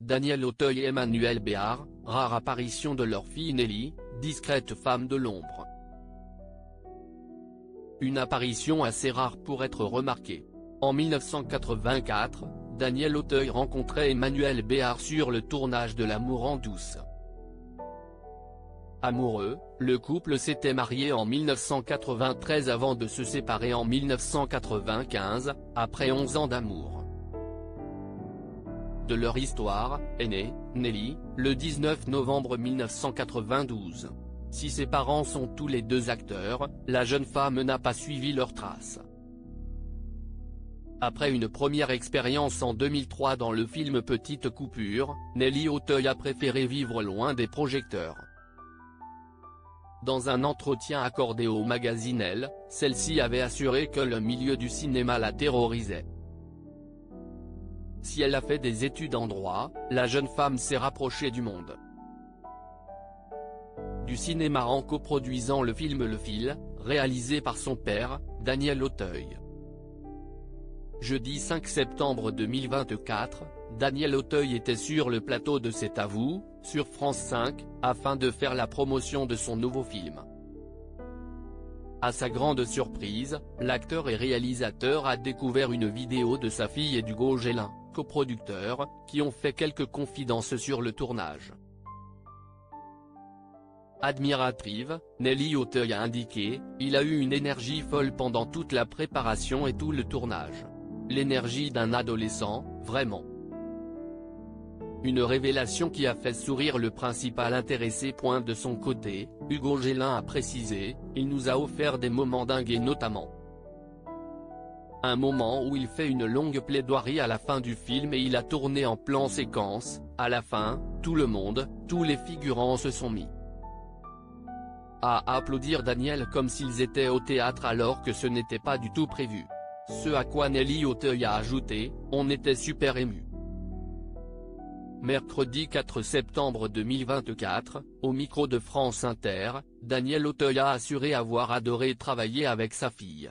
Daniel Auteuil et Emmanuelle Béard, rare apparition de leur fille Nelly, discrète femme de l'ombre. Une apparition assez rare pour être remarquée. En 1984, Daniel Auteuil rencontrait Emmanuelle Béard sur le tournage de L'amour en douce. Amoureux, le couple s'était marié en 1993 avant de se séparer en 1995, après 11 ans d'amour. De leur histoire, est née, Nelly, le 19 novembre 1992. Si ses parents sont tous les deux acteurs, la jeune femme n'a pas suivi leurs traces. Après une première expérience en 2003 dans le film Petite coupure, Nelly Auteuil a préféré vivre loin des projecteurs. Dans un entretien accordé au magazine Elle, celle-ci avait assuré que le milieu du cinéma la terrorisait. Si elle a fait des études en droit, la jeune femme s'est rapprochée du monde du cinéma en coproduisant le film Le Fil, réalisé par son père, Daniel Auteuil. Jeudi 5 septembre 2024, Daniel Auteuil était sur le plateau de C'est à vous, sur France 5, afin de faire la promotion de son nouveau film. À sa grande surprise, l'acteur et réalisateur a découvert une vidéo de sa fille et d'Hugo Gélin, coproducteur, qui ont fait quelques confidences sur le tournage. Admirative, Nelly Auteuil a indiqué « Il a eu une énergie folle pendant toute la préparation et tout le tournage. L'énergie d'un adolescent, vraiment. Une révélation qui a fait sourire le principal intéressé. » De son côté, Hugo Gélin a précisé « Il nous a offert des moments dingues et notamment un moment où il fait une longue plaidoirie à la fin du film et il a tourné en plan séquence, à la fin, tout le monde, tous les figurants se sont mis à applaudir Daniel comme s'ils étaient au théâtre alors que ce n'était pas du tout prévu. » Ce à quoi Nelly Auteuil a ajouté « On était super émus. » Mercredi 4 septembre 2024, au micro de France Inter, Daniel Auteuil a assuré avoir adoré travailler avec sa fille.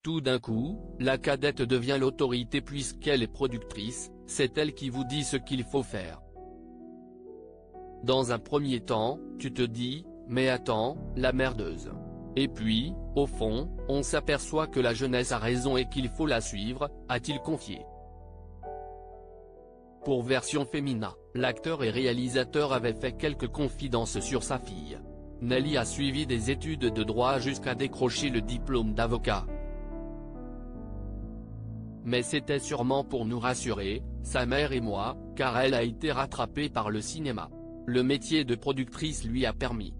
Tout d'un coup, la cadette devient l'autorité puisqu'elle est productrice, c'est elle qui vous dit ce qu'il faut faire. Dans un premier temps, tu te dis, mais attends, la merdeuse. Et puis, au fond, on s'aperçoit que la jeunesse a raison et qu'il faut la suivre, a-t-il confié. Pour Version Fémina, l'acteur et réalisateur avait fait quelques confidences sur sa fille. Nelly a suivi des études de droit jusqu'à décrocher le diplôme d'avocat. Mais c'était sûrement pour nous rassurer, sa mère et moi, car elle a été rattrapée par le cinéma. Le métier de productrice lui a permis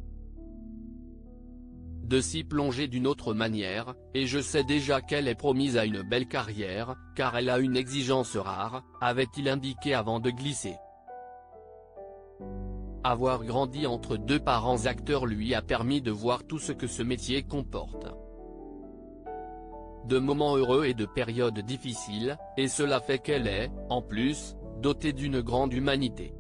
de s'y plonger d'une autre manière, et je sais déjà qu'elle est promise à une belle carrière, car elle a une exigence rare, avait-il indiqué avant de glisser. Avoir grandi entre deux parents acteurs lui a permis de voir tout ce que ce métier comporte. De moments heureux et de périodes difficiles, et cela fait qu'elle est, en plus, dotée d'une grande humanité.